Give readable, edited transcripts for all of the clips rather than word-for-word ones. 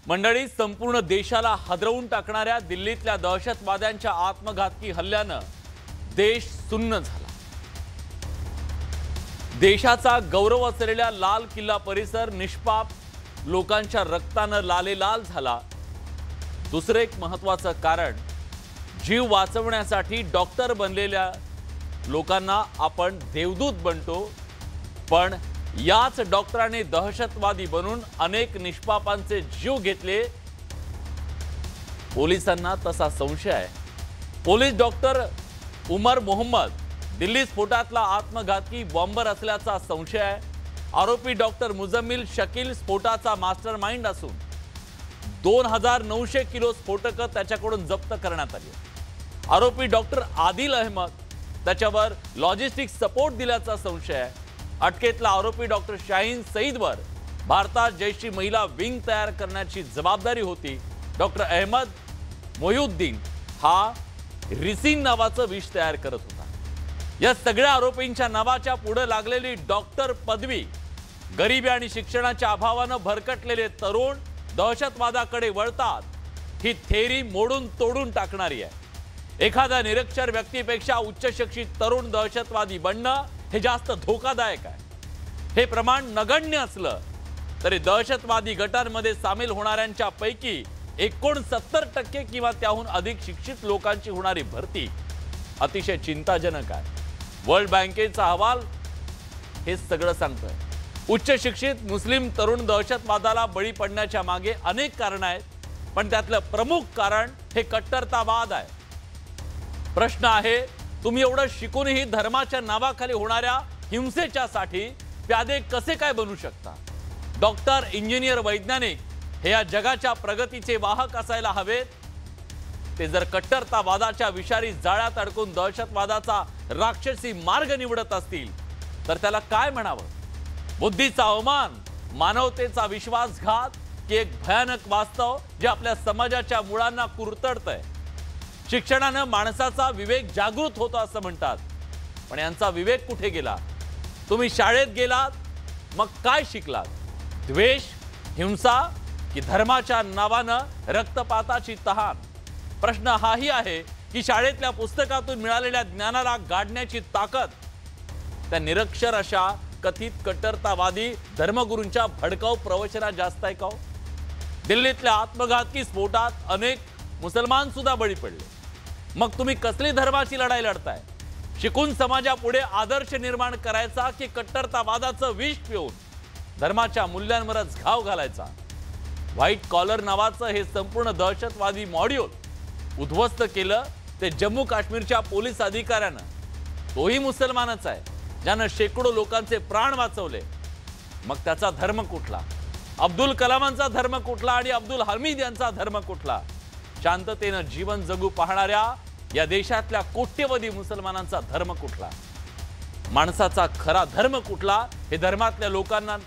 मंडळी, संपूर्ण देशाला हादरवून टाकणाऱ्या दिल्लीतल्या दहशतवाद्यांच्या आत्मघातकी हल्ल्यानं देश सुन्न झाला। देशाचा गौरव असलेला लाल किल्ला परिसर निष्पाप लोकांच्या रक्तानं लालेलाल झाला। दुसरे एक महत्त्वाचं कारण, जीव वाचवण्यासाठी डॉक्टर बनलेल्या लोकांना आपण देवदूत बनतो, पण याच डॉक्टरांनी दहशतवादी बनून अनेक निष्पापांचे जीव घेतले। पोलिसांना तसा संशय आहे। पोलीस डॉक्टर उमर मोहम्मद दिल्ली स्फोटातला आत्मघातकी बॉम्बर असल्याचा संशय आहे। आरोपी डॉक्टर मुजम्मिल शकील स्फोटाचा मास्टरमाइंड असून 2900 किलो स्फोटकं त्याच्याकडून जप्त करण्यात आली। आरोपी डॉक्टर आदिल अहमद त्याच्यावर लॉजिस्टिक सपोर्ट दिल्याचा संशय आहे। अटकेतला आरोपी डॉक्टर शाहीन सईदवर भारतात जैशी महिला विंग तयार करण्याची जबाबदारी होती। डॉक्टर अहमद मोहिउद्दीन हा रिसिन नावाचं विष तयार करत होता। या सगळ्या आरोपींच्या नावाच्या पुढे लागलेली डॉक्टर पदवी गरिबी आणि शिक्षणाच्या अभावानं भरकटलेले तरुण दहशतवादाकडे वळतात, ही थेरी मोडून तोडून टाकणारी आहे। एखाद्या निरक्षर व्यक्तीपेक्षा उच्च शिक्षित तरुण दहशतवादी बनणं हे जास्त धोकादायक आहे। हे प्रमाण नगण्य असलं तरी दहशतवादी गटांमध्ये सामील होणाऱ्यांच्या पैकी 69% किंवा त्याहून अधिक शिक्षित लोकांची होणारी भरती अतिशय चिंताजनक आहे। वर्ल्ड बँकेचा अहवाल हे सगळं सांगतोय। उच्च शिक्षित मुस्लिम तरुण दहशतवादाला बळी पडण्याच्या मागे अनेक कारण आहेत, पण त्यातलं प्रमुख कारण हे कट्टरतावाद आहे। प्रश्न आहे, तुम्ही एवढं शिकूनही धर्माच्या नावाखाली होणाऱ्या हिंसेच्या साठी प्यादे कसे काय बनू शकता? डॉक्टर, इंजिनियर, वैज्ञानिक हे या जगाच्या प्रगतीचे वाहक असायला हवेत। ते जर कट्टरतावादाच्या विषारी जाळ्यात अडकून दहशतवादाचा राक्षसी मार्ग निवडत असतील तर त्याला काय म्हणावं? बुद्धीचा अवमान, मानवतेचा विश्वासघात की एक भयानक वास्तव जे आपल्या समाजाच्या मुळांना कुरतडतंय? शिक्षणानं माणसाचा विवेक जागृत होतो असं म्हणतात, पण यांचा विवेक कुठे गेला? तुम्ही शाळेत गेलात, मग काय शिकलात? द्वेष, हिंसा की धर्माच्या नावानं रक्तपाताची तहान? प्रश्न हाही आहे की शाळेतल्या पुस्तकातून मिळालेल्या ज्ञानाला गाडण्याची ताकद त्या निरक्षर अशा कथित कट्टरतावादी धर्मगुरूंच्या भडकाऊ प्रवचनात जास्त आहे का? दिल्लीतल्या आत्मघातकी स्फोटात अनेक मुसलमान सुद्धा बळी पडले। मग तुम्ही कसली धर्माची लढाई लढताय? शिकून समाजापुढे आदर्श निर्माण करायचा की कट्टरतावादाचं विष पिऊन धर्माच्या मूल्यांवरच घाव घालायचा? व्हाईट कॉलर नावाचं हे संपूर्ण दहशतवादी मॉड्यूल उद्ध्वस्त केलं ते जम्मू काश्मीरच्या पोलीस अधिकाऱ्यानं। तोही मुसलमानच आहे, ज्यानं शेकडो लोकांचे प्राण वाचवले। मग त्याचा धर्म कुठला? अब्दुल कलामांचा धर्म कुठला आणि अब्दुल हमीद यांचा धर्म कुठला? शांततेनं जीवन जगू पाहणाऱ्या या देशातल्या कोट्यवधी मुसलमानांचा धर्म कुठला? माणसाचा खरा धर्म कुठला हे धर्मातल्या लोकांना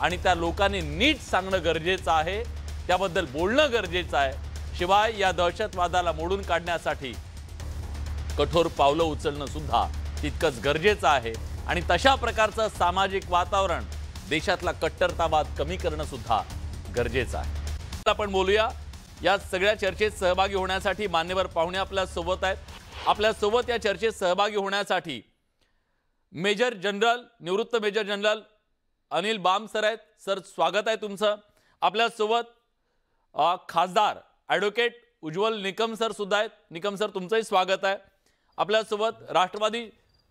आणि त्या लोकांनी नीट सांगणं गरजेचं आहे, त्याबद्दल बोलणं गरजेचं आहे। शिवाय या दहशतवादाला मोडून काढण्यासाठी कठोर पावलं उचलणं सुद्धा तितकंच गरजेचं आहे आणि तशा प्रकारचं सामाजिक वातावरण देशातला कट्टरतावाद कमी करणं सुद्धा गरजेचं आहे। आपण बोलूया या सगळ्या चर्चेत सहभागी होण्यासाठी मान्यवर पाहुणे आपल्या सोबत आहेत। आपल्या सोबत या चर्चेत सहभागी होण्यासाठी मेजर जनरल, निवृत्त major general Anil Bam sir आहेत। सर, स्वागत आहे तुमचं। आपल्या सोबत खासदार ॲडव्होकेट उज्ज्वल निकम सर सुद्धा आहेत। निकम सर, तुमचंही स्वागत आहे। आपल्या सोबत राष्ट्रवादी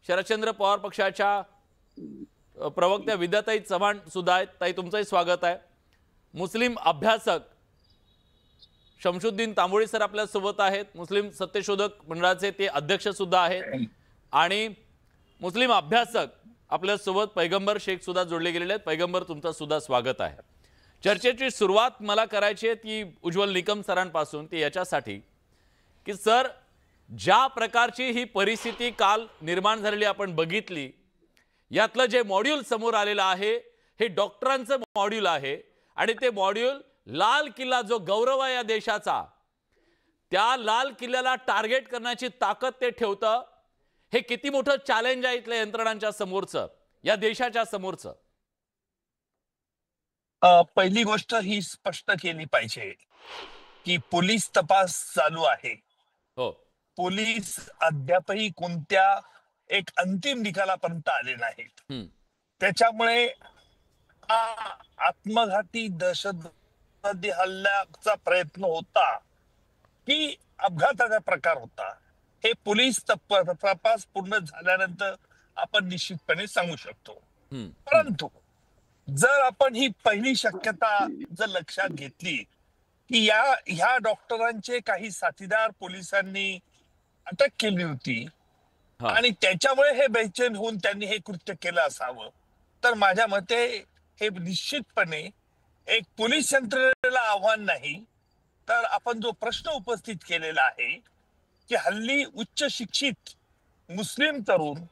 शरदचंद्र पवार पक्षाच्या प्रवक्त्या विद्याताई चव्हाण सुद्धा आहेत। ताई, तुमचंही स्वागत आहे। मुस्लिम अभ्यासक शमशुद्दीन तांबोळी सर आपल्या सोबत आहेत। मुस्लिम सत्यशोधक मंडळाचे ते अध्यक्ष सुद्धा आहेत। आणि मुस्लिम अभ्यासक आपल्या सोबत पैगंबर शेख सुद्धा जोडले गेलेले आहेत। पैगंबर, तुमचं सुद्धा स्वागत आहे। चर्चेची सुरुवात मला करायची आहे ती उज्ज्वल निकम सरांपासून, ती याच्यासाठी की सर, ज्या प्रकारची ही परिस्थिती काल निर्माण झालेली आपण बघितली, यातलं जे मॉड्यूल समोर आलेलं आहे हे डॉक्टरांचं मॉड्यूल आहे आणि ते मॉड्यूल लाल किल्ला जो गौरव आहे या देशाचा, त्या लाल किल्ल्याला टार्गेट करण्याची ताकद ते ठेवतं। हे किती मोठं चॅलेंज आहे इथल्या यंत्रणांच्या समोरचं, या देशाच्या समोरचं? पहिली गोष्ट ही स्पष्ट केली पाहिजे की पोलीस तपास चालू आहे. हो. पोलीस अद्यापही कोणत्या एक अंतिम निकालापर्यंत आले नाहीत. हम्म. त्याच्यामुळे हा आत्मघाती दहशतवादी हल्ल्याचा प्रयत्न होता की अपघाताचा प्रकार होता, हे पोलीस तपास पूर्ण झाल्यानंतर आपण निश्चितपणे सांगू शकतो. हम्म. परंतु जर आपण ही पहिली शक्यता जर लक्षात घेतली की ह्या डॉक्टरांचे काही साथीदार पोलिसांनी अटक केली होती हा. आणि त्याच्यामुळे हे बेचैन होऊन त्यांनी हे कृत्य केलं असावं, तर माझ्या मते हे निश्चितपणे एक पोलीस यंत्रणेला आव्हान नाही, तर आपण जो प्रश्न उपस्थित केलेला आहे की हल्ली उच्च शिक्षित मुस्लिम तरुण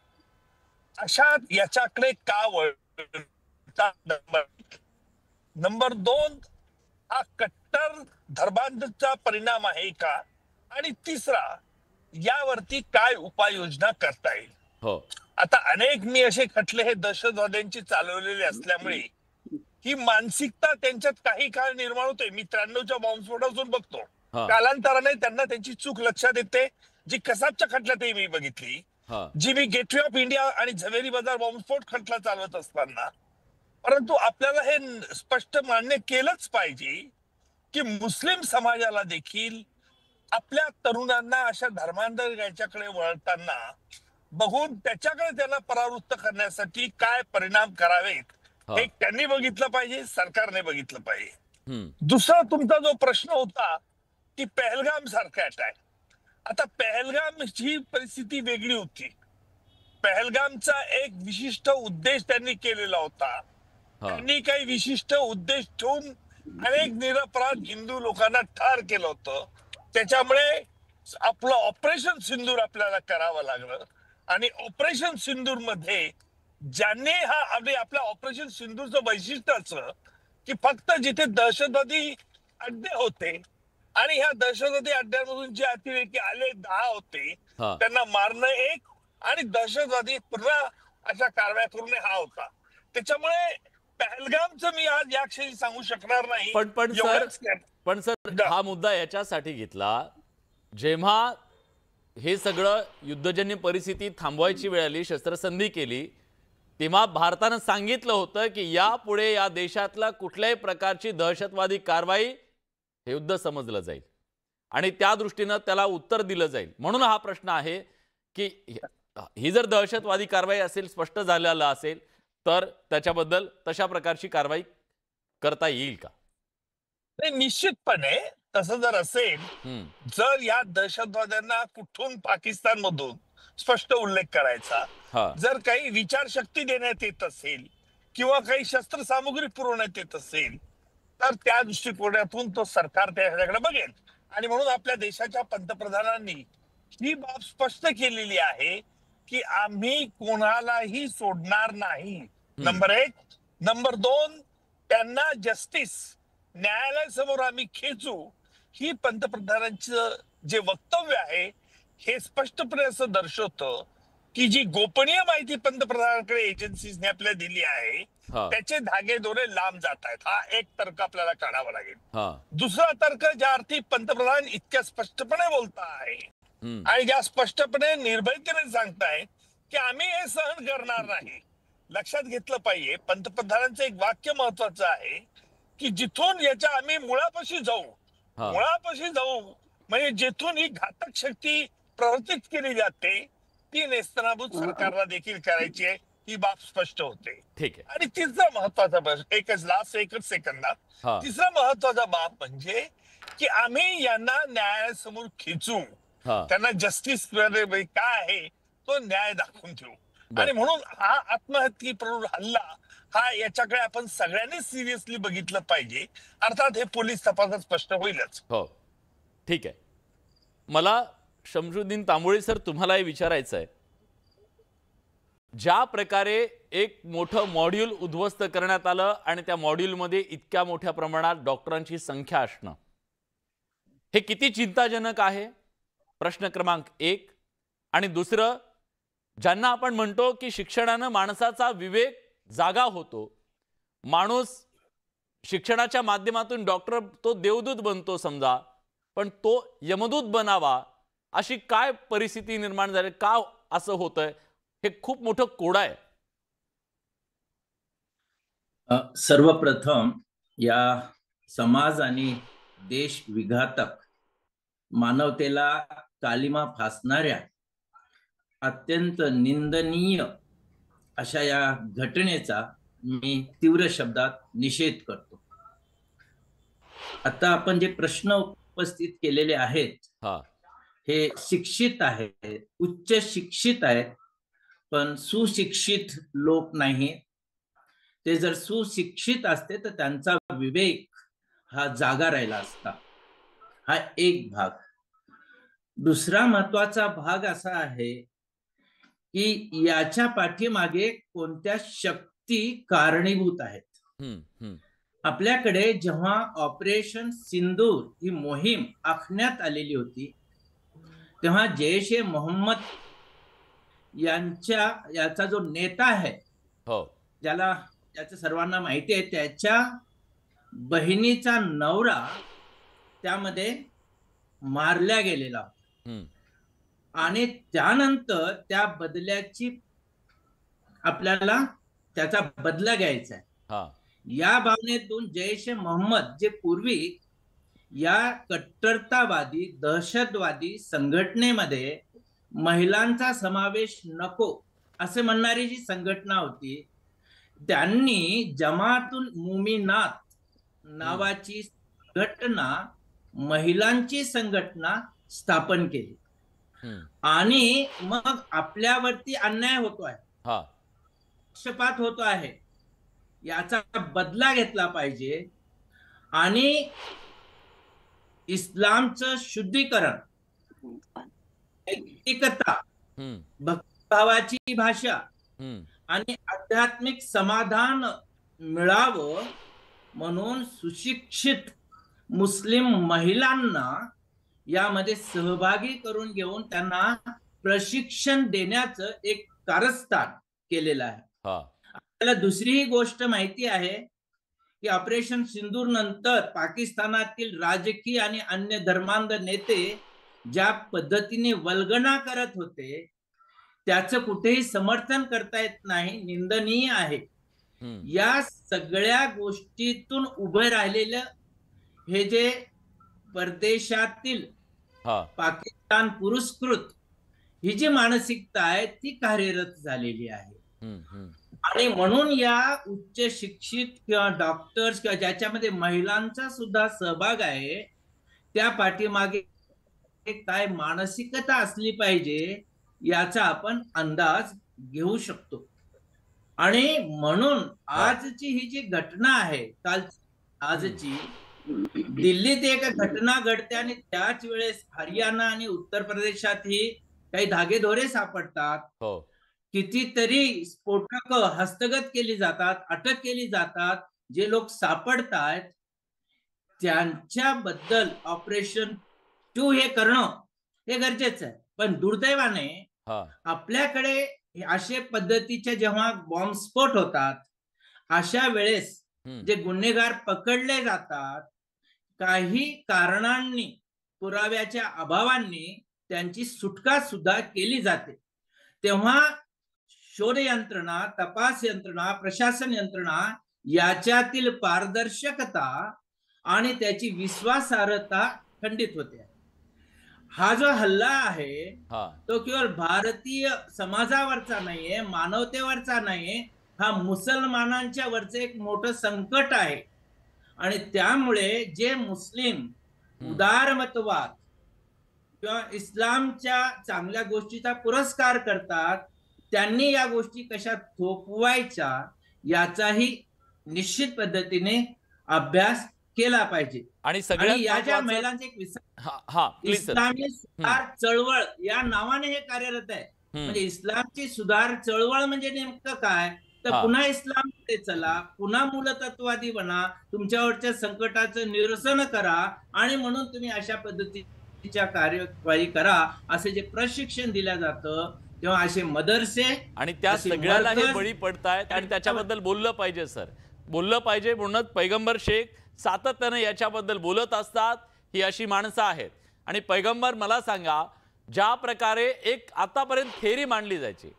अशा याच्याकडे का वळतात. नंबर 2, हा कट्टर धर्मांधचा परिणाम आहे का, आणि तिसरा, यावरती काय उपाययोजना करता येईल. हो. आता अनेक मी असे खटले हे दहशतवाद्यांची चालवलेले असल्यामुळे ही मानसिकता त्यांच्यात काही काळ निर्माण होते. मी 93च्या बॉम्बस्फोटातून बघतो, हा. कालांतराने त्यांना त्यांची चूक लक्षात येते, जी कसाबच्या खटल्यातही मी बघितली, हा. जी मी गेटवे ऑफ इंडिया आणि झवेरी बाजार बॉम्बस्फोट खटला चालवत असताना. परंतु आपल्याला हे स्पष्ट मान्य केलंच पाहिजे की मुस्लिम समाजाला देखील आपल्या तरुणांना अशा धर्मांतर याच्याकडे वळताना बघून त्याच्याकडे त्यांना परावृत्त करण्यासाठी काय परिणाम करावेत हा. हे त्यांनी बघितलं पाहिजे, सरकारने बघितलं पाहिजे. हम्म. दुसरा तुमचा जो प्रश्न होता की पहलगाम सारखा अटॅक, आता पहलगामची परिस्थिती वेगळी होती. पहलगामचा एक विशिष्ट उद्देश त्यांनी केलेला होता. हा. त्यांनी काही विशिष्ट उद्देश ठेवून अनेक निरपराध हिंदू लोकांना ठार केलं होतं. त्याच्यामुळे आपलं ऑपरेशन सिंदूर आपल्याला करावं लागलं, आणि ऑपरेशन सिंदूर मध्ये ज्यांनी आपल्या ऑपरेशन सिंदूरचं वैशिष्ट्य असं की फक्त जिथे दहशतवादी अड्डे होते आणि ह्या दहशतवादी अड्ड्यांमधून जे अतिरेकी आले 10 होते, हा. त्यांना मारणं एक, आणि दहशतवादी पुन्हा अशा कारवाया करून हा होता. त्याच्यामुळे पहलगामचं मी आज या क्षणी सांगू शकणार नाही. पण सर हा मुद्दा याच्यासाठी घेतला, जेव्हा हे सगळं युद्धजन्य परिस्थिती थांबवायची वेळ आली, शस्त्रसंधी केली, तेव्हा भारतानं सांगितलं होतं की यापुढे या देशातला कुठल्याही प्रकारची दहशतवादी कारवाई हे युद्ध समजलं जाईल आणि त्या दृष्टीनं त्याला उत्तर दिलं जाईल. म्हणून हा प्रश्न आहे की ही जर दहशतवादी कारवाई असेल, स्पष्ट झालेलं असेल, तर त्याच्याबद्दल तशा प्रकारची कारवाई करता येईल का? निश्चितपणे तसं जर असेल, जर या दहशतवाद्यांना कुठून पाकिस्तान मधून स्पष्ट उल्लेख करायचा, जर काही विचारशक्ती देण्यात येत असेल किंवा काही शस्त्रसामुग्री पुरवण्यात येत असेल, तर त्या दृष्टिकोनातून तो सरकार त्याच्याकडे बघेल. आणि म्हणून आपल्या देशाच्या पंतप्रधानांनी ही बाब स्पष्ट केलेली आहे की आम्ही कोणालाही सोडणार नाही, नंबर 1. नंबर 2, त्यांना जस्टिस न्यायालयासमोर आम्ही खेचू, ही पंतप्रधानांचं जे वक्तव्य आहे हे स्पष्टपणे असं दर्शवतं की जी गोपनीय माहिती पंतप्रधानांकडे एजन्सीजने आपल्याला दिली आहे त्याचे धागेदोरे लांब जात आहेत. हा एक तर्क आपल्याला काढावा लागेल. दुसरा तर्क, ज्या अर्थी पंतप्रधान इतक्या स्पष्टपणे बोलता आहे आणि ज्या स्पष्टपणे निर्भयतेने सांगताय की आम्ही हे सहन करणार नाही, लक्षात घेतलं पाहिजे पंतप्रधानांचं एक वाक्य महत्वाचं आहे की जिथून याच्या आम्ही मुळापाशी जाऊ, म्हणजे जिथून ही घातक शक्ती प्रवर्तित केली जाते ती नेस्तनाबूत सरकारला देखील करायची आहे, ही बाब स्पष्ट होते. ठीक आहे. आणि तिसरा महत्वाचा प्रश्न, एकच सेकंदात, तिसरा महत्वाचा बाब म्हणजे की आम्ही यांना न्यायासमोर खेचू, त्यांना जस्टिस काय आहे तो न्याय दाखवून ठेवू. आणि म्हणून हा आत्महत्येप्रवृत्त हल्ला हा याच्याकडे आपण सगळ्यांनी सिरियसली बघितलं पाहिजे. अर्थात हे पोलीस तपासात स्पष्ट होईलच. हो, ठीक आहे. मला शमशुद्दीन तांबोळी सर तुम्हालाही विचारायचं आहे, ज्या प्रकारे एक मोठं मॉड्यूल उद्ध्वस्त करण्यात आलं आणि त्या मॉड्यूलमध्ये इतक्या मोठ्या प्रमाणात डॉक्टरांची संख्या असणं, हे किती चिंताजनक आहे, प्रश्न क्रमांक 1. आणि दुसरं, ज्यांना आपण म्हणतो की शिक्षणानं माणसाचा विवेक जागा होतो, माणूस शिक्षणाच्या माध्यमातून डॉक्टर तो देवदूत बनतो समजा, पण तो यमदूत बनावा अशी काय परिस्थिती निर्माण झाली, का असं होतंय? हे खूप मोठं कोड आहे. सर्वप्रथम या समाज आणि देश विघातक, मानवतेला कालिमा फासणाऱ्या अत्यंत निंदनीय अशा या घटनेचा मी तीव्र शब्दात निषेध करतो. आता आपण जे प्रश्न उपस्थित केलेले आहेत हे शिक्षित आहेत, उच्च शिक्षित आहेत, पण सुशिक्षित लोक नाही. ते जर सुशिक्षित असते तर त्यांचा विवेक हा जागा राहिला असता. हा एक भाग. दुसरा महत्वाचा भाग असा आहे की याच्या पाठीमागे कोणत्या शक्ती कारणीभूत आहेत. आपल्याकडे जेव्हा ऑपरेशन सिंदूर ही मोहीम आखण्यात आलेली होती, तेव्हा जैश ए मोहम्मद याचा जो नेता आहे, ज्याला त्याचं सर्वांना माहिती आहे, त्याच्या बहिणीचा नवरा त्यामध्ये मारल्या गेलेला होता. आणि त्यानंतर त्या बदल्याची आपल्याला त्याचा बदला घ्यायचा आहे. या भावनेतून जैश ए मोहम्मद, जे पूर्वी या कट्टरतावादी दहशतवादी संघटनेमध्ये महिलांचा समावेश नको असे म्हणणारी जी संघटना होती, त्यांनी जमातुल मुमिनात नावाची संघटना, महिलांची संघटना स्थापन केली. आणि मग आपल्यावरती अन्याय होतो आहे, पक्षपात होतो आहे, याचा बदला घेतला पाहिजे आणि इस्लामचं शुद्धीकरण, एकता, भक्तिभावाची भाषा आणि आध्यात्मिक समाधान मिळावं म्हणून सुशिक्षित मुस्लिम महिलांना यामध्ये सहभागी करून घेऊन त्यांना प्रशिक्षण देण्याचं एक कारस्थान केलेलं आहे. आपल्याला दुसरी गोष्ट माहिती आहे की ऑपरेशन सिंदूर नंतर पाकिस्तानातील राजकीय आणि अन्य धर्मांध नेते ज्या पद्धतीने वल्गना करत होते त्याचं कुठेही समर्थन करता येत नाही, निंदनीय आहे. या सगळ्या गोष्टीतून उभे राहिलेलं हे जे परदेशातील पाकिस्तान पुरस्कृत ही जी मानसिकता आहे ती कार्यरत झालेली आहे. आणि म्हणून या उच्च शिक्षित किंवा डॉक्टर्स किंवा ज्याच्यामध्ये महिलांचा सुद्धा सहभाग आहे, त्या पाठीमागे काय मानसिकता असली पाहिजे याचा आपण अंदाज घेऊ शकतो. आणि म्हणून आजची ही जी घटना आहे, काल आजची दिल्लीत एक घटना घडते आणि त्याच वेळेस हरियाणा आणि उत्तर प्रदेशातही काही धागेदोरे सापडतात. कितीतरी स्फोटक हस्तगत केली जातात, अटक केली जातात. जे लोक सापडतात त्यांच्याबद्दल ऑपरेशन 2 हे करणं हे गरजेचं आहे. पण दुर्दैवाने आपल्याकडे अशा पद्धतीचे जेव्हा बॉम्बस्फोट होतात, अशा वेळेस जे गुन्हेगार पकडले जातात, काही कारणांनी, पुराव्याच्या अभावांनी त्यांची सुटका सुद्धा केली जाते. तेव्हा शोध यंत्रणा, तपास यंत्रणा, प्रशासन यंत्रणा याच्यातील पारदर्शकता आणि त्याची विश्वासार्हता खंडित होते. हा जो हल्ला आहे तो केवळ भारतीय समाजावरचा नाहीये, मानवतेवरचा नाहीये, हा मुसलमानांच्या वरचं एक मोठं संकट आहे. आणि त्यामुळे जे मुस्लिम उदारमतवाद किंवा इस्लामच्या चांगल्या गोष्टीचा पुरस्कार करतात, त्यांनी या गोष्टी कशा थोपवायच्या याचाही निश्चित पद्धतीने अभ्यास केला पाहिजे. आणि या ज्या महिलांचे एक इस्लामी सुधार चळवळ या नावाने हे कार्यरत आहे. म्हणजे इस्लामची सुधार चळवळ म्हणजे नेमकं काय, तर पुन्हा इस्लामकडे चला, पुन्हा मूलतत्ववादी बना, तुमच्यावरच्या संकटाचं निरसन करा आणि म्हणून तुम्ही अशा पद्धतीच्या कार्यवाही करा, असे जे प्रशिक्षण दिलं जातं, तेव्हा असे मदरसे आणि त्या सगळ्याला हे बळी पडतायत आणि त्याच्याबद्दल बोललं पाहिजे सर. बोललं पाहिजे म्हणूनच पैगंबर शेख सातत्याने याच्याबद्दल बोलत असतात। ही अशी माणसं आहेत। आणि पैगंबर मला सांगा, ज्या प्रकारे एक आतापर्यंत थेरी मांडली जायची,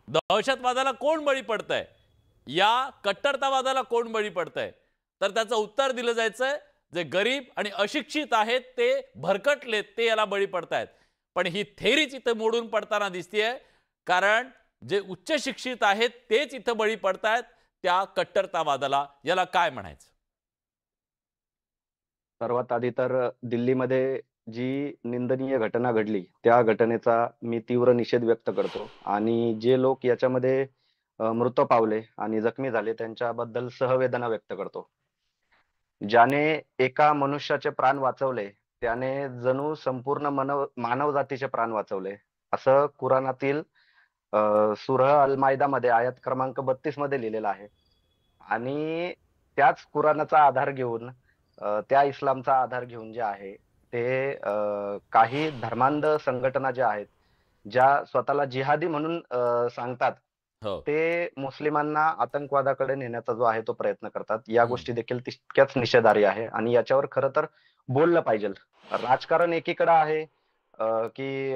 दहशतवादाला कोण बळी पडतंय, या कट्टरतावादाला कोण बळी पडतंय, तर त्याचं उत्तर दिलं जायचं जे गरीब आणि अशिक्षित आहेत ते भरकटलेत ते याला बळी पडतायत। पण ही थेरीच इथं मोडून पडताना दिसतेय, कारण जे उच्च शिक्षित आहेत तेच इथं बळी पडतायत त्या कट्टरतावादाला। याला काय म्हणायचं? सर्वात आधी तर दिल्लीमध्ये जी निंदनीय घटना घडली त्या घटनेचा मी तीव्र निषेध व्यक्त करतो आणि जे लोक याच्यामध्ये मृत पावले आणि जखमी झाले त्यांच्याबद्दल सहवेदना व्यक्त करतो। ज्याने एका मनुष्याचे प्राण वाचवले त्याने जणू संपूर्ण मानव जातीचे प्राण वाचवले असं कुराणातील सूरह अल मायदा मध्ये आयत क्रमांक 32 मध्ये लिहिलेलं आहे। आणि त्याच कुराणाचा आधार घेऊन त्या इस्लामचा आधार घेऊन जे आहे ते काही धर्मांध संघटना ज्या आहेत ज्या स्वतःला जिहादी म्हणून सांगतात ते मुस्लिमांना आतंकवादाकडे नेण्याचा जो आहे तो प्रयत्न करतात। या गोष्टी देखील तितक्याच निषेधार्ह आहे आणि याच्यावर खरं तर बोललं पाहिजे। राजकारण एकीकडे आहे की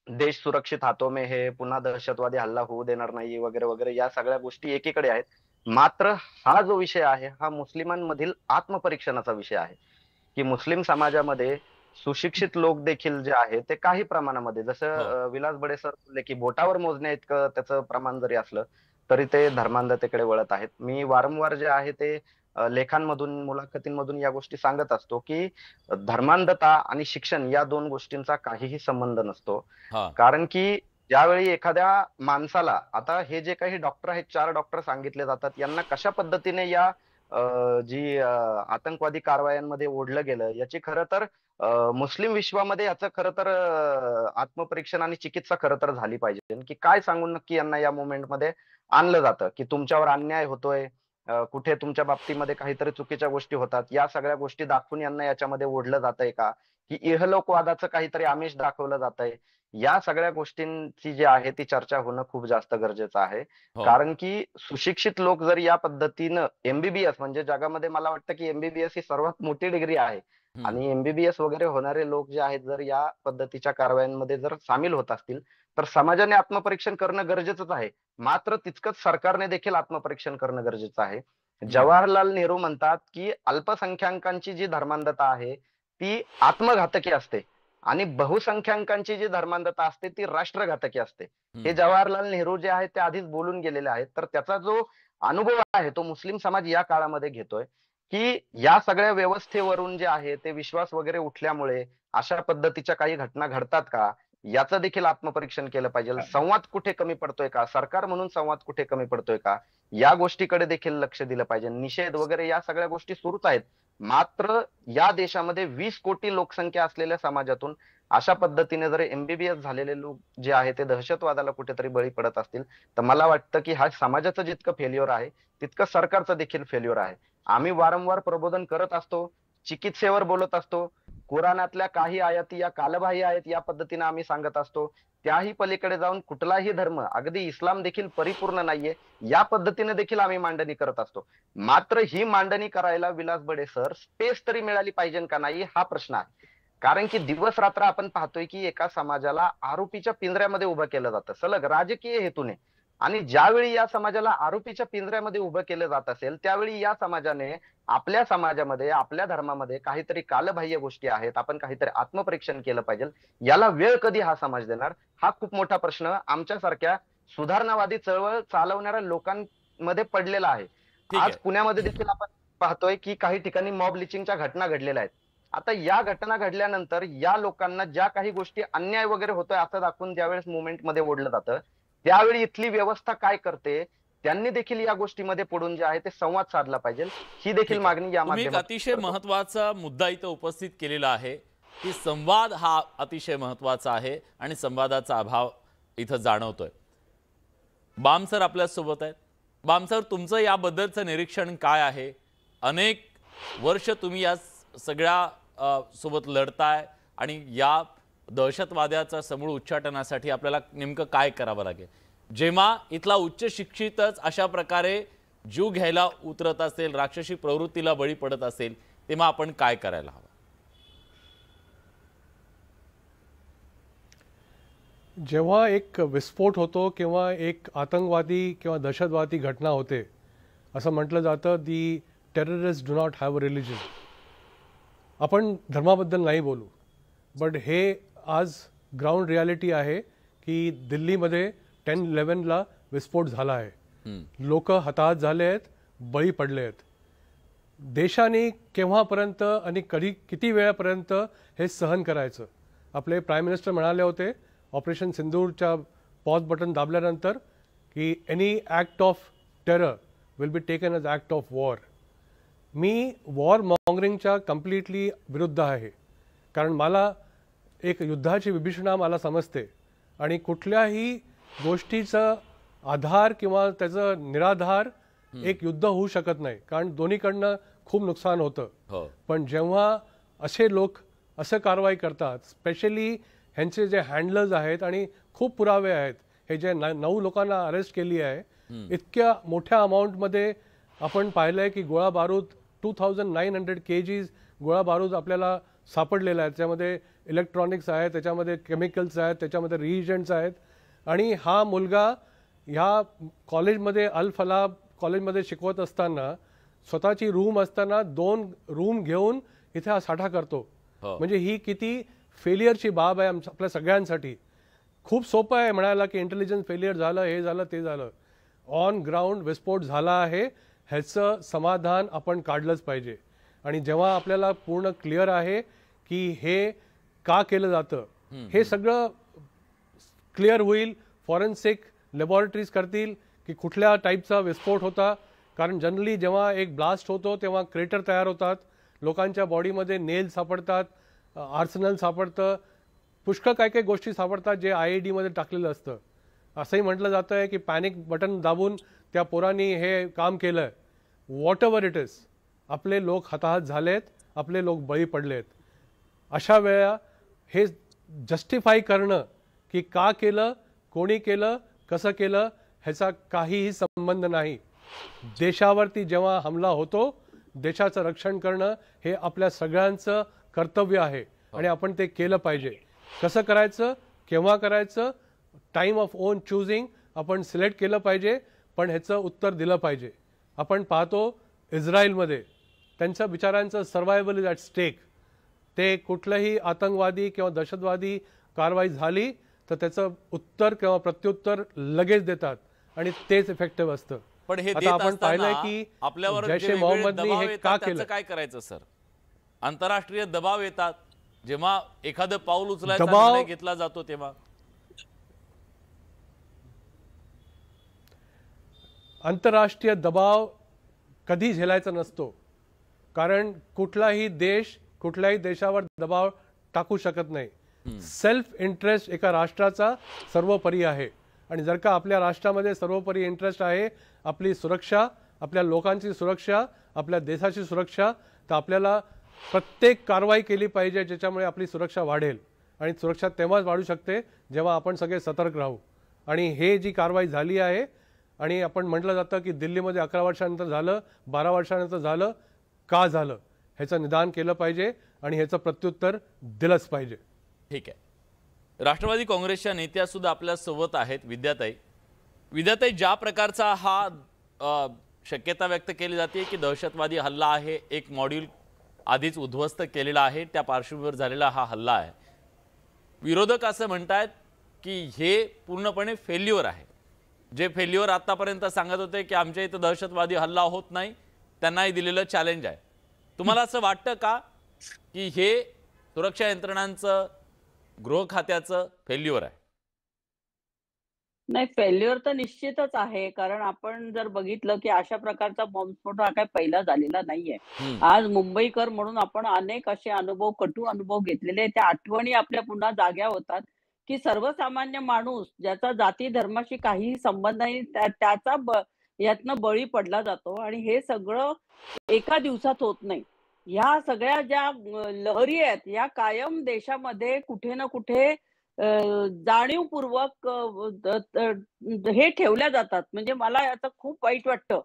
देश सुरक्षित हातों में है, पुन्हा दहशतवादी हल्ला होऊ देणार नाही वगैरे वगैरे, या सगळ्या गोष्टी एकीकडे आहेत। मात्र हा जो विषय आहे हा मुस्लिमांमधील आत्मपरीक्षणाचा विषय आहे की मुस्लिम समाजामध्ये सुशिक्षित लोक देखील जे आहे ते काही प्रमाणामध्ये, जसं विलास बडे सर बोलले की बोटावर मोजण्या इतकं त्याचं प्रमाण जरी असलं तरी ते धर्मांधतेकडे वळत आहेत। मी वारंवार जे आहे ते लेखांमधून मुलाखतींमधून या गोष्टी सांगत असतो की धर्मांधता आणि शिक्षण या दोन गोष्टींचा काहीही संबंध नसतो। कारण की ज्यावेळी एखाद्या माणसाला, आता हे जे काही डॉक्टर आहेत 4 डॉक्टर सांगितले जातात, यांना कशा पद्धतीने या जी आतंकवादी कारवायांमध्ये ओढलं गेलं याची खरं तर मुस्लिम विश्वामध्ये याचं खरं तर आत्मपरीक्षण आणि चिकित्सा खरं तर झाली पाहिजे की काय सांगून नक्की यांना या मोमेंटमध्ये आणलं जातं की तुमच्यावर अन्याय होतोय, कुठे तुमच्या बाबतीमध्ये काहीतरी चुकीच्या गोष्टी होतात, या सगळ्या गोष्टी दाखवून यांना याच्यामध्ये ओढलं जातंय का, की इहलोकवादाचं काहीतरी आमिष दाखवलं जातंय। या सगळ्या गोष्टींची जी आहे ती चर्चा होणं खूप जास्त गरजेचं आहे। कारण की सुशिक्षित लोक जर या पद्धतीनं एमबीबीएस, म्हणजे जगामध्ये मला वाटतं की एमबीबीएस ही सर्वात मोठी डिग्री आहे आणि एमबीबीएस वगैरे होणारे लोक जे आहेत जर या पद्धतीच्या कारवायांमध्ये जर सामील होत असतील तर समाजाने आत्मपरीक्षण करणं गरजेचंच आहे। मात्र तितकंच सरकारने देखील आत्मपरीक्षण करणं गरजेचं आहे। जवाहरलाल नेहरू म्हणतात की अल्पसंख्याकांची जी धर्मांधता आहे ती आत्मघातकी असते आणि बहुसंख्याकांची जी धर्मांधता असते ती राष्ट्रघातकी असते। हे जवाहरलाल नेहरू जे आहेत ते आधीच बोलून गेलेले आहेत। तर त्याचा जो अनुभव आहे तो मुस्लिम समाज या काळामध्ये घेतोय की या सगळ्या व्यवस्थेवरून जे आहे ते विश्वास वगैरे उठल्यामुळे अशा पद्धतीच्या काही घटना घडतात का याचं देखील आत्मपरीक्षण केलं पाहिजे। संवाद कुठे कमी पडतोय का, सरकार म्हणून संवाद कुठे कमी पडतोय का, या गोष्टीकडे देखील लक्ष दिलं पाहिजे। निषेध वगैरे या सगळ्या गोष्टी सुरूच आहेत। मात्र या देशामध्ये 20 कोटी लोकसंख्या असलेल्या समाजातून अशा पद्धतीने जर एमबीबीएस झालेले लोक जे आहे ते दहशतवादाला कुठेतरी बळी पडत असतील तर मला वाटतं की हा समाजाचं जितकं फेल्युअर आहे तितकं सरकारचं देखील फेल्युअर आहे। आम्ही वारंवार प्रबोधन करत असतो, चिकित्सेवर बोलत असतो, कुराणातल्या काही आयती या कालबाह्य आहेत या पद्धतीने आम्ही सांगत असतो। त्याही पलीकडे जाऊन कुठलाही धर्म, अगदी इस्लाम देखील परिपूर्ण नाहीये या पद्धतीने देखील आम्ही मांडणी करत असतो। मात्र ही मांडणी करायला विलास बडे सर स्पेस तरी मिळाली पाहिजे का नाही हा प्रश्न आहे। कारण की दिवस रात्र आपण पाहतोय की एका समाजाला आरोपीच्या पिंजऱ्यामध्ये उभं केलं जातं सलग राजकीय हेतूने, आणि ज्यावेळी या समाजाला आरोपीच्या पिंजऱ्यामध्ये उभं केलं जात असेल त्यावेळी या समाजाने आपल्या समाजामध्ये, आपल्या धर्मामध्ये काहीतरी कालबाह्य गोष्टी आहेत, आपण काहीतरी आत्मपरीक्षण केलं पाहिजे। याला वेळ कधी हा समाज देणार हा खूप मोठा प्रश्न आमच्यासारख्या सुधारणावादी चळवळ चालवणाऱ्या लोकांमध्ये पडलेला आहे। आज पुण्यामध्ये देखील आपण पाहतोय की काही ठिकाणी मॉब लिचिंगच्या घटना घडलेल्या आहेत। आता या घटना घडल्यानंतर या लोकांना ज्या काही गोष्टी अन्याय वगैरे होतोय असं दाखवून ज्यावेळेस मुवमेंटमध्ये ओढलं जातं त्यावेळी इथली व्यवस्था काय करते, त्यांनी देखील या गोष्टीमध्ये पडून जे आहे ते संवाद साधला पाहिजे, ही देखील मागणी या माध्यमातून अतिशय महत्वाचा मुद्दा इथं उपस्थित केलेला आहे की संवाद हा अतिशय महत्वाचा आहे आणि संवादाचा अभाव इथं जाणवतोय। बाम सर आपल्या सोबत आहेत। बाम सर, तुमचं याबद्दलचं निरीक्षण काय आहे? अनेक वर्ष तुम्ही या सगळ्या सोबत लढताय आणि या दहशतवादाच्या समूळ उच्चाटनासाठी आपल्याला नेमकं काय करावं लागेल जेव्हा इथला उच्च शिक्षितच अशा प्रकारे जीव घ्यायला उतरत असेल, राक्षसी प्रवृत्तीला बळी पडत असेल, तेव्हा आपण काय करायला हवं? जेव्हा एक विस्फोट होतो किंवा एक आतंकवादी किंवा दहशतवादी घटना होते, असं म्हटलं जातं the terrorist do not have a religion. आपण धर्माबद्दल नाही बोलू, बट हे आज ग्राउंड रियालिटी आहे की दिल्लीमध्ये 10/11ला विस्फोट झाला आहे. लोक हताहत झाले आहेत, बळी पडले आहेत. देशाने केव्हापर्यंत आणि किती वेळापर्यंत हे सहन करायचं? आपले प्राईम मिनिस्टर म्हणाले होते ऑपरेशन सिंदूरच्या पॉज बटन दाबल्यानंतर की any act of terror will be taken as act of war. मी वॉर मॉंगरिंगच्या कम्प्लिटली विरुद्ध आहे, कारण मला एक युद्धाची विभीषणा मला समजते आणि कुठल्याही गोष्टीचं आधार किंवा त्याचं निराधार एक युद्ध होऊ शकत नाही, कारण दोन्हीकडनं खूप नुकसान होतं. पण जेव्हा असे लोक असं कारवाई करतात, स्पेशली ह्यांचे जे हँडलर्स आहेत आणि खूप पुरावे आहेत, हे जे 9 लोकांना अरेस्ट केली आहे, इतक्या मोठ्या अमाऊंटमध्ये आपण पाहिलंय की गोळा बारूद 2900 kgs गोळा बारूद आपल्याला सापडलेला आहे. त्याच्यामध्ये इलेक्ट्रॉनिक्स आहेत, त्याच्यामध्ये केमिकल्स आहेत, त्याच्यामध्ये रिएजंट्स आहेत. आणि हा मुलगा ह्या कॉलेजमध्ये अल फलाह कॉलेजमध्ये शिकवत असताना स्वतःची रूम असताना 2 रूम घेऊन इथे हा साठा करतो. म्हणजे ही किती फेलियरची बाब आहे आपल्या सगळ्यांसाठी. खूप सोपं आहे म्हणायला की इंटेलिजन्स फेलियर झालं, हे झालं, ते झालं. ऑन ग्राउंड विस्फोट झाला आहे, ह्याचं समाधान आपण काढलंच पाहिजे. आणि जेव्हा आपल्याला पूर्ण क्लिअर आहे की हे का केलं जातं, हे सगळं क्लिअर होईल. फॉरेन्सिक लॅबॉरेटरीज करतील की कुठल्या टाईपचा विस्फोट होता, कारण जनरली जेव्हा एक ब्लास्ट होतो तेव्हा क्रेटर तयार होतात, लोकांच्या बॉडीमध्ये नेल सापडतात, आर्सेनल सापडतं, पुष्कळ काय काही गोष्टी सापडतात जे IED मध्ये टाकलेलं असतं. असंही म्हटलं जातं आहे की पॅनिक बटन दाबून त्या पोरांनी हे काम केलं आहे. व्हॉट एव्हर इट इज, आपले लोक हताहत झालेत, आपले लोक बळी पडलेत. अशा वेळा हे जस्टिफाय करणं की का केलं, कोणी केलं, कसं केलं, ह्याचा काहीही संबंध नाही. देशावरती जेव्हा हमला होतो, देशाचं रक्षण करणं हे आपल्या सगळ्यांचं कर्तव्य आहे आणि आपण ते केलं पाहिजे. कसं करायचं, केव्हा करायचं, टाइम ऑफ ओन चूजिंग आपण सिलेक्ट केलं पाहिजे, पण ह्याचं उत्तर दिलं पाहिजे. आपण पाहतो इस्रायलमध्ये त्यांच्या बिचाऱ्यांचं सर्वायवल इज ॲट स्टेक. ते कुठलंही आतंकवादी किंवा दहशतवादी कारवाई झाली तर त्याचं उत्तर किंवा प्रत्युत्तर लगेच देतात आणि तेच इफेक्टिव्ह असतं. पण हे आता आपण पाहिलंय की आपल्यावर जैश ए मोहम्मदने हे का केलं, काय करायचं सर? आंतरराष्ट्रीय दबाव येतात, जेव्हा एखादं पाऊल उचलायचा निर्णय घेतला जातो तेव्हा आंतरराष्ट्रीय दबाव कधी झेलायचा नसतो, कारण कुठलाही देश कुठल्याही देशावर दबाव टाकू शकत नाही. सेल्फ इंटरेस्ट एका राष्ट्राचा सर्वोपरी आहे. आणि जर का आपल्या राष्ट्रामध्ये सर्वोपरी इंटरेस्ट आहे आपली सुरक्षा, आपल्या लोकांची सुरक्षा, आपल्या देशाची सुरक्षा, तर आपल्याला प्रत्येक कारवाई केली पाहिजे ज्याच्यामुळे आपली सुरक्षा वाढेल. आणि सुरक्षा तेव्हाच वाढू शकते जेव्हा आपण सगळे सतर्क राहू. आणि हे जी कारवाई झाली आहे, आणि आपण म्हटलं जातं की दिल्लीमध्ये 11 वर्षानंतर झालं, 12 वर्षानंतर झालं, का झालं ह्याचं निदान केलं पाहिजे आणि ह्याचं प्रत्युत्तर दिलंच पाहिजे. ठीक आहे. राष्ट्रवादी काँग्रेसच्या नेत्या सुद्धा आपल्या सोबत आहेत. विद्याताई, ज्या प्रकारचा हा शक्यता व्यक्त केली जाते की दहशतवादी हल्ला आहे, एक मॉड्यूल आधीच उद्ध्वस्त केलेला आहे, त्या पार्श्वभूमीवर झालेला हा हल्ला आहे. विरोधक असं म्हणतात की हे पूर्णपणे फेल्युअर आहे. जे फेल्युअर आतापर्यंत सांगत होते की आमच्या इथं दहशतवादी हल्ला होत नाही, त्यांनाही दिलेलं चॅलेंज आहे. तुम्हाला असं वाटतं का की हे सुरक्षा यंत्रणांचं, गृह खात्याचं फेल्युअर आहे? नाही, फेल्युअर तर निश्चितच आहे. कारण आपण जर बघितलं की अशा प्रकारचा बॉम्बस्फोट हा काही पहिला झालेला नाहीये. आज मुंबईकर म्हणून आपण अनेक असे अनुभव, कटू अनुभव घेतलेले, त्या आठवणी आपल्या पुन्हा जाग्या होतात की सर्वसामान्य माणूस ज्याचा जाती धर्माशी काहीही संबंध नाही त्याचा यातनं बळी पडला जातो. आणि हे सगळं एका दिवसात होत नाही. ह्या सगळ्या ज्या लहरी आहेत या कायम देशामध्ये कुठे ना कुठे जाणीवपूर्वक हे ठेवल्या जातात. म्हणजे मला याचं खूप वाईट वाटतं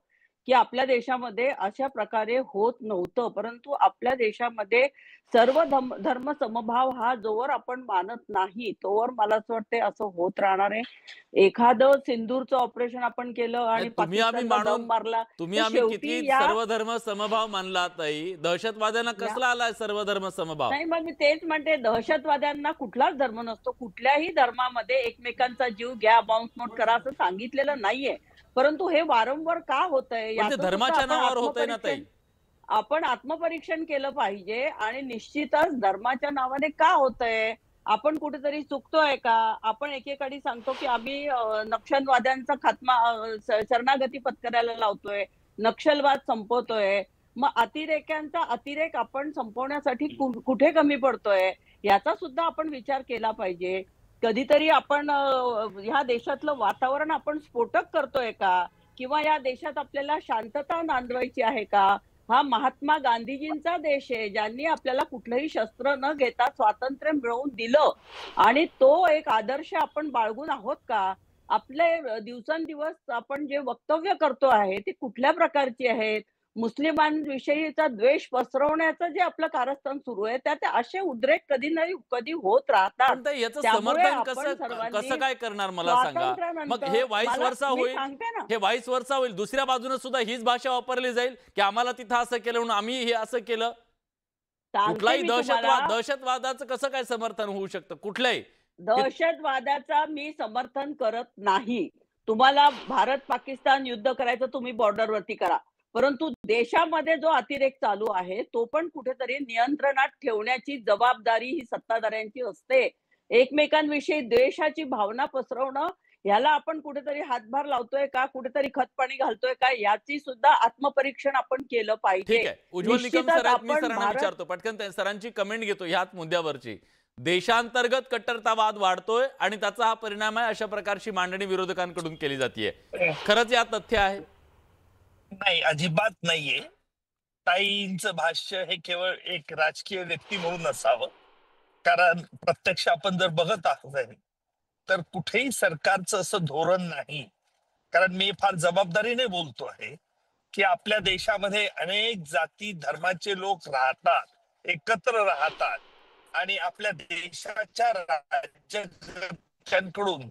की आपल्या देशामध्ये अशा प्रकारे होत नव्हतं, परंतु आपल्या देशामध्ये सर्व धर्म समभाव हा जोवर आपण मानत नाही तोवर मला असं वाटतंय असं होत राहणार आहे. एखादं सिंदूरचं ऑपरेशन आपण केलं आणि पाकिस्तानला दम मारला, तुम्ही तर आम्ही शेवटी किती या सर्वधर्म समभाव मानला ताई, दहशतवाद्यांना कसला आलाय सर्वधर्म समभाव? नाही, मग मी तेच म्हणते, दहशतवाद्यांना कुठलाच धर्म नसतो. कुठल्याही धर्मामध्ये एकमेकांचा जीव घ्या, बाउन्समोट करा असं सांगितलेलं नाहीये. परंतु हे वारंवार का होतंय पण ते धर्माच्या नावावर होतंय ना ताई. आपण आत्मपरीक्षण केलं पाहिजे आणि निश्चितच धर्माच्या नावाने का होतंय, आपण कुठेतरी चुकतोय का? आपण एकेकाळी सांगतो की आम्ही नक्षलवाद्यांचा खात्मा शरणागती पत्करायला लावतोय, नक्षलवाद संपवतोय. मग अतिरेक्यांचा अतिरेक आपण संपवण्यासाठी कुठे कमी पडतोय याचा सुद्धा आपण विचार केला पाहिजे. कधीतरी आपण ह्या देशातलं वातावरण आपण स्फोटक करतोय का, किंवा या देशात आपल्याला शांतता नांदवायची आहे का? हा महात्मा गांधीजींचा देश आहे, ज्यांनी आपल्याला कुठलंही शस्त्र न घेता स्वातंत्र्य मिळवून दिलं, आणि तो एक आदर्श आपण बाळगून आहोत का? आपले दिवसेंदिवस आपण जे वक्तव्य करतो आहे ते कुठल्या प्रकारची आहेत? मुस्लिमांविषयीचा द्वेष पसरवण्याचं जे आपलं कारस्थान सुरू आहे, त्यात असे उद्रेक कधी नाही कधी होत राहतात. पण याचं समर्थन कसं काय करणार मला सांगा? मग हे वाईस वर्सा होईल, हे वाईस वर्सा होईल. दुसऱ्या बाजूने सुद्धा हीच भाषा वापरली जाईल की आम्हाला तिथं असं केलं म्हणून आम्ही हे असं केलं. कुठलाही दहशतवादाचं कसं काय समर्थन होऊ शकतं? कुठल्याही दहशतवादाचा मी समर्थन करत नाही. तुम्हाला भारत पाकिस्तान युद्ध करायचं, तुम्ही बॉर्डरवरती करा, परंतु देशामध्ये जो अतिरेक चालू आहे तो पण कुठेतरी नियंत्रणात ठेवण्याची जबाबदारी ही सत्ताधाऱ्यांची असते. एकमेकांविषयी द्वेषाची भावना पसरवणं, ह्याला आपण कुठेतरी हातभार लावतोय का, कुठेतरी खतपाणी घालतोय का, याची सुद्धा आत्मपरीक्षण आपण केलं पाहिजे. ठीक आहे, उज्ज्वल निकम सर, मी सरांना विचारतो पटकन, सरांची कमेंट घेतो ह्याच मुद्द्यावरची. देशांतर्गत कट्टरतावाद वाढतोय आणि त्याचा हा परिणाम आहे, अशा प्रकारची मांडणी विरोधकांकडून केली जाते. खरंच या तथ्य आहे? नाही, अजिबात नाहीये. ताईंचं भाष्य हे केवळ एक राजकीय व्यक्ती म्हणून असावं, कारण प्रत्यक्ष आपण जर बघत आहोत तर कुठेही सरकारचं असं धोरण नाही. कारण मी फार जबाबदारीने बोलतो आहे की आपल्या देशामध्ये अनेक जाती धर्माचे लोक राहतात, एकत्र राहतात, आणि आपल्या देशाच्या राज्यकर्त्यांकडून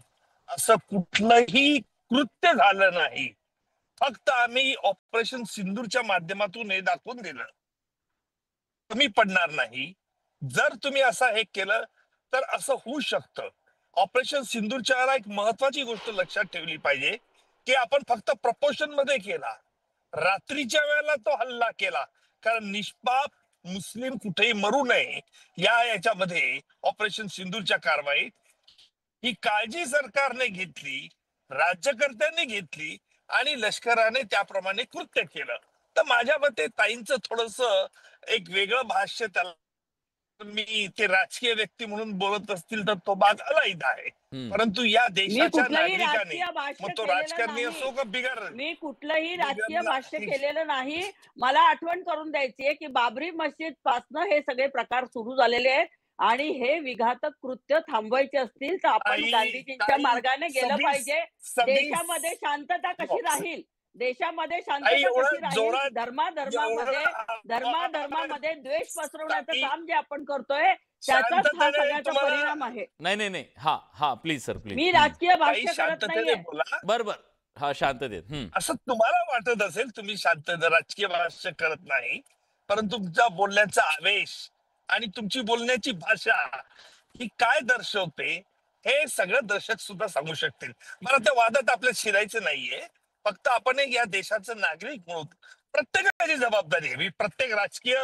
असं कुठलंही कृत्य झालं नाही. फक्त आम्ही ऑपरेशन सिंदूरच्या माध्यमातून हे दाखवून दिलं कमी पडणार नाही. जर तुम्ही असं हे केलं तर असं होऊ शकतं. ऑपरेशन सिंदूरच्या वेळेला एक महत्वाची गोष्ट लक्षात ठेवली पाहिजे की आपण फक्त प्रपोर्शन मध्ये केला, रात्रीच्या वेळेला तो हल्ला केला, कारण निष्पाप मुस्लिम कुठेही मरू नये याच्यामध्ये ऑपरेशन सिंदूरच्या कारवाईत ही काळजी सरकारने घेतली, राज्यकर्त्यांनी घेतली आणि लष्कराने त्याप्रमाणे कृत्य केलं. तर माझ्या मते ताईंचं थोडस एक वेगळं भाष्य, त्याला मी ते राजकीय व्यक्ती म्हणून बोलत असतील तर तो भाग अलैद आहे, परंतु या देशाच्या नागरिकांनी, मग तो राजकारणी असो का बिगर, मी कुठलंही राजकीय भाष्य केलेलं नाही. मला आठवण करून द्यायची आहे की बाबरी मस्जिद पासनं हे सगळे प्रकार सुरू झालेले आहेत, आणि हे विघातक कृत्य थांबवायचे असतील तर आपण गांधीजींच्या मार्गाने गेलं पाहिजे. देशामध्ये शांतता कशी राहील, देशामध्ये शांतता कशी राहील, धर्मामध्ये द्वेष पसरवण्याचं काम जे आपण करतोय त्याचाच हा सगळ्याचा परिणाम आहे. नाही, हा प्लीज सर, प्लीज. मी राजकीय भाष्य करत नाहीये. बरोबर, हा शांततेत. असं तुम्हाला वाटत असेल तुम्ही शांत राजकीय भाष्य करत नाही, परंतु तुमच्या बोलण्याचा आवेश आणि तुमची बोलण्याची भाषा ही काय दर्शवते हे सगळं दर्शक सुद्धा सांगू शकतील. मला त्या वादात आपल्या शिरायचं नाहीये. फक्त आपण एक या देशाचं नागरिक म्हणून प्रत्येकाची जबाबदारी आहे. प्रत्येक राजकीय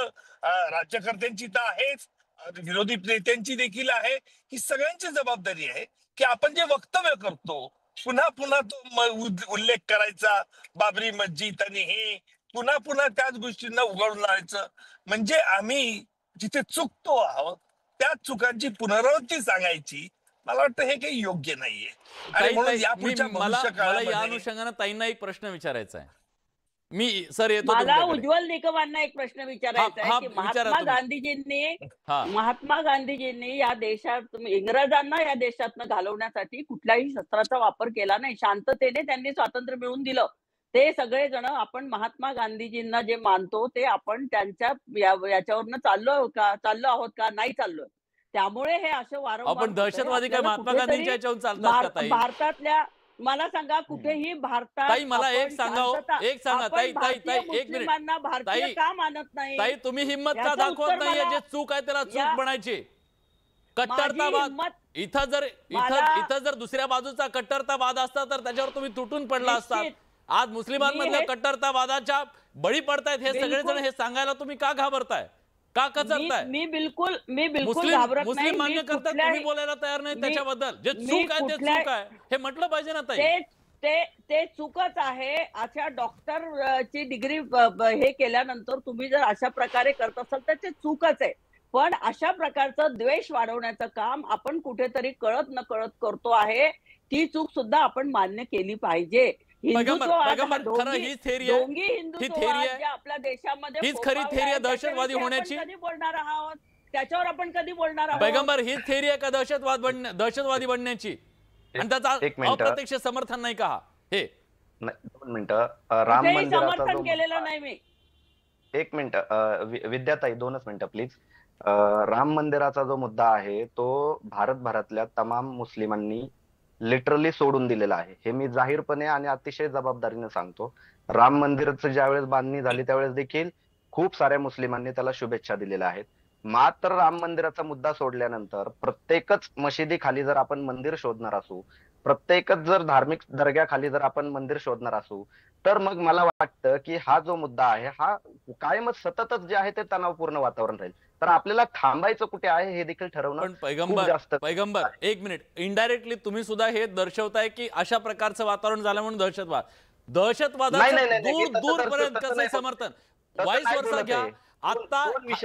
राज्यकर्त्यांची तर आहेच, विरोधी नेत्यांची देखील आहे. ही सगळ्यांची जबाबदारी आहे की आपण जे वक्तव्य करतो पुन्हा पुन्हा तो उल्लेख करायचा, बाबरी मस्जिद आणि हे पुन्हा पुन्हा त्याच गोष्टींना उघडून लावायचं, म्हणजे आम्ही जिथे चुकतो आहोत त्या चुकांची पुनरावृत्ती सांगायची. मला वाटतं हे काही योग्य नाहीये. मला या अनुषंगाने ताईंना एक प्रश्न विचारायचा आहे. मी सर येतो, मला उज्ज्वल निकमांना एक प्रश्न विचारायचा आहे की महात्मा गांधीजींनी या देशात इंग्रजांना या देशातनं घालवण्यासाठी कुठल्याही शस्त्राचा वापर केला नाही. शांततेने त्यांनी स्वातंत्र्य मिळवून दिलं. ते सगळेजण आपण महात्मा गांधीजींना जे मानतो ते आपण त्यांच्या याच्यावरनं चाललो आहोत का नाही चाललोय. त्यामुळे हे असं वारंवार आपण दहशतवादी काय महात्मा गांधींच्या याच्यावरून चालतात का ताई? भारतातल्या मला सांगा कुठेही भारतात ताई मला एक सांगा, एक सांगा ताई ताई ताई एक मिनिट भारतीय का मानत नाही? ताई तुम्ही हिम्मत का दाखवत नाहीये? जे चूक आहे त्याला चूक म्हणायची. कट्टरतावाद इथं जर दुसऱ्या बाजूचा कट्टरतावाद असता तर त्याच्यावर तुम्ही तुटून पडला असता. आज मुस्लिमांमधल्या कट्टरतावादाच्या बळी पडतायत हे सगळेजण. हे सांगायला तुम्ही का घाबरताय, का कचरताय? मी बिलकुल घाबरत नाही. मुस्लिम मान्य करतात, तुम्ही बोलायला तयार नाही त्याच्याबद्दल. जे चूक आहे ते चूक आहे हे म्हटलं पाहिजे ना ताई. ते चूकच आहे. अशा डॉक्टरची डिग्री हे केल्यानंतर तुम्ही जर अशा प्रकारे करत असाल तर ते चूकच आहे. पण अशा प्रकारचं द्वेष वाढवण्याचं काम आपण कुठेतरी कळत न कळत करतो आहे. ती चूक सुद्धा आपण मान्य केली पाहिजे. आपल्या देशामध्ये हीच खरी थेरी आहे दहशतवादी होण्याची. कधी बोलणार आहोत त्याच्यावर, आपण कधी बोलणार आहोत? पैगंबर हीच थेरी आहे का दहशतवादी बनण्याची? आणि त्याचा अप्रत्यक्ष समर्थन नाही का? हे 2 मिनिटं. राम मंदिराचा समर्थन केलेलं नाही मी. 1 मिनिट विद्याताई, 2च मिनिटं प्लीज. राम मंदिराचा जो मुद्दा आहे तो भारतभरातल्या तमाम मुस्लिमांनी लिटरली सोडून दिलेला आहे. हे मी जाहीरपणे आणि अतिशय जबाबदारीने सांगतो. राम मंदिराचं ज्यावेळेस बांधणी झाली त्यावेळेस देखील खूप साऱ्या मुस्लिमांनी त्याला शुभेच्छा दिलेल्या आहेत. मात्र राम मंदिराचा मुद्दा सोडल्यानंतर प्रत्येकच मशिदी खाली जर आपण मंदिर शोधणार असू, प्रत्येकच जर धार्मिक दर्ग्याखाली जर आपण मंदिर शोधणार असू, तर मग मला वाटतं की हा जो मुद्दा आहे हा कायमच सततच जे आहे ते तणावपूर्ण वातावरण राहील. तर आपल्याला थांबायचं कुठे आहे हे देखील ठरवणं. पण पैगंबर 1 मिनिट, इनडायरेक्टली तुम्ही सुद्धा हे दर्शवताय की अशा प्रकारचं वातावरण झालं म्हणून दहशतवादाचं दूरपर्यंत कसं समर्थन? वाईस वर्सा घ्या. आता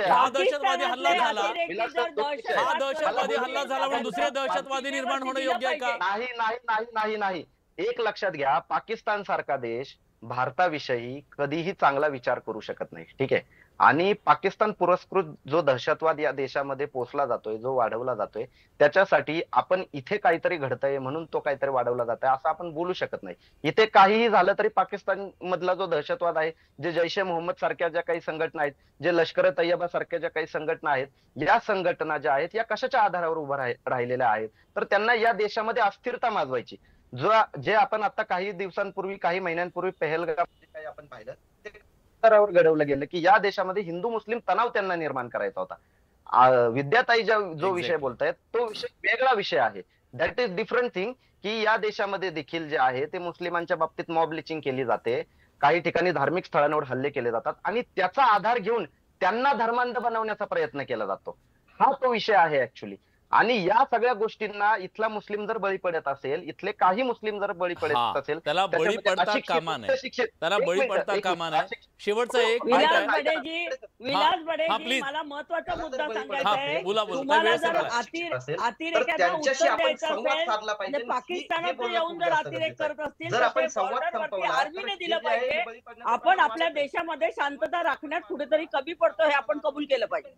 हा दहशतवादी हल्ला झाला, हा दहशतवादी हल्ला झाला म्हणून दुसरे दहशतवादी निर्माण होणं योग्य आहे का? नाही नाही नाही नाही नाही. एक लक्षात घ्या, पाकिस्तान सारखा देश भारताविषयी कधीही चांगला विचार करू शकत नाही. ठीक आहे. आणि पाकिस्तान पुरस्कृत जो दहशतवाद या देशामध्ये पोचला जातोय, जो वाढवला जातोय, त्याच्यासाठी आपण इथे काहीतरी घडतंय म्हणून तो काहीतरी वाढवला जातोय असं आपण बोलू शकत नाही. इथे काहीही झालं तरी पाकिस्तान मधला जो दहशतवाद आहे, जे जैश ए मोहम्मद सारख्या ज्या काही संघटना आहेत, जे लष्कर ए तय्यबा सारख्या ज्या काही संघटना आहेत, या संघटना ज्या आहेत या कशाच्या आधारावर उभा राहिलेल्या आहेत? तर त्यांना या देशामध्ये अस्थिरता माजवायची. जे आपण आता काही दिवसांपूर्वी, काही महिन्यांपूर्वी पहलगाम काही आपण पाहिलं, ते स्तरावर घडवलं गेलं की या देशामध्ये हिंदू मुस्लिम तणाव त्यांना निर्माण करायचा होता. विद्याताई जो विषय बोलतायत तो विषय वेगळा विषय आहे. That is different thing. की या देशामध्ये देखील जे आहे ते मुस्लिमांच्या बाबतीत मॉब लिचिंग केली जाते, काही ठिकाणी धार्मिक स्थळांवर हल्ले केले जातात आणि त्याचा आधार घेऊन त्यांना धर्मांध बनवण्याचा प्रयत्न केला जातो. हा तो विषय आहे ऍक्च्युली. आणि या सगळ्या गोष्टींना इथला मुस्लिम जर बळी पडत असेल, इथले काही मुस्लिम जर बळी पडत असेल, त्याला बळी पडता कामा नये. त्याला बळी पडता कामा नये. शेवटचा एक विलास बडेजी, मला महत्वाचा मुद्दा सांगायचा आहे. तुम्हाला जर अतिरेक्यांना उत्तर द्यायचं असेल, पाकिस्तानात येऊन जर अतिरेक करत असतील तर बॉर्डरवरती आर्मीने दिलं पाहिजे. आपण आपल्या देशामध्ये शांतता राखण्यात कुठेतरी कमी पडतो हे आपण कबूल केलं पाहिजे.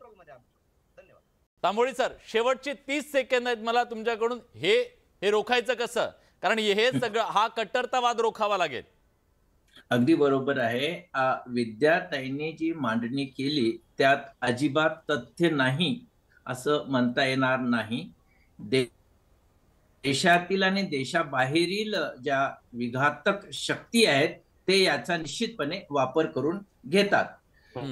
तांबोळी सर, शेवटचे 30 सेकंद आहेत मला तुमच्याकडून. हे रोखायचं कसं? कारण हे सगळं हा कट्टरतावाद रोखावा लागेल. अगदी बरोबर आहे. विद्याताईंनी जी मांडणी केली त्यात अजिबात तथ्य नाही असं म्हणता येणार नाही. देशातील आणि देशाबाहेरील ज्या विघातक शक्ती आहेत ते याचा निश्चितपणे वापर करून घेतात.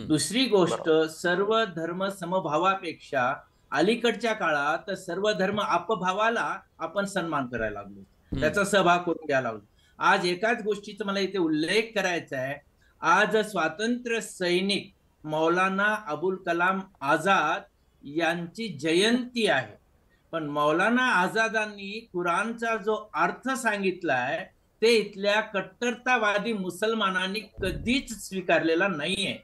दुसरी गोष्ट, सर्व धर्म समभावापेक्षा अलीकडच्या काळात सर्व धर्म आपभावाला आपण सन्मान करायला लागलो, त्याचा सहभाग करून घ्यायला लागलो. आज एकाच गोष्टीचा मला इथे उल्लेख करायचा आहे. आज स्वातंत्र्य सैनिक मौलाना अबुल कलाम आझाद यांची जयंती आहे. पण मौलाना आझादांनी कुराणचा जो अर्थ सांगितलाय ते इथल्या कट्टरतावादी मुसलमानांनी कधीच स्वीकारलेला नाहीये.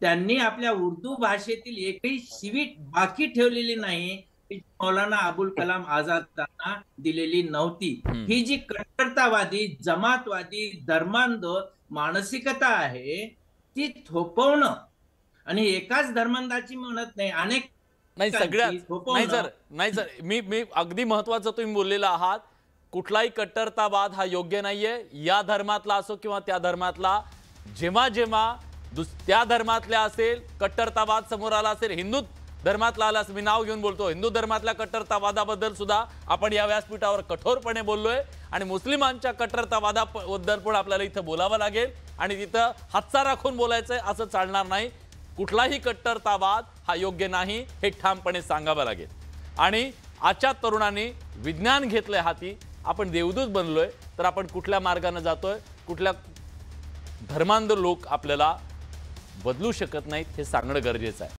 त्यांनी आपल्या उर्दू भाषेतील एकही शिवी बाकी ठेवलेली नाही की मौलाना अबुल कलाम आझादांना दिलेली नव्हती. ही जी कट्टरतावादी, जमातवादी, धर्मांध मानसिकता आहे ती थोपवणं, आणि एकाच धर्मांधाची म्हणत नाही, अनेक नाही सगळ्यात नाही सर मी अगदी महत्वाचं तुम्ही बोललेला आहात. कुठलाही कट्टरतावाद हा योग्य नाहीये, या धर्मातला असो किंवा त्या धर्मातला। जेव्हा जेव्हा त्या धर्मातल्या असेल कट्टरतावाद समोर आला असेल, हिंदू धर्मातला आला, मी नाव घेऊन बोलतो, हिंदू धर्मातल्या कट्टरतावादाबद्दल सुद्धा आपण या व्यासपीठावर कठोरपणे बोललोय आणि मुस्लिमांच्या कट्टरतावादाबद्दल पण आपल्याला इथं बोलावं लागेल आणि तिथं हातचा राखून बोलायचंय असं चालणार नाही। कुठलाही कट्टरतावाद हा योग्य नाही हे ठामपणे सांगावं लागेल। आणि आजच्या तरुणांनी विज्ञान घेतलंय हाती, आपण देवदूत बनलोय, तर आपण कुठल्या मार्गाने जातोय, कुठल्या धर्मांध लोक आपल्याला बदलू शकत नाहीत हे सांगणं गरजेचं आहे।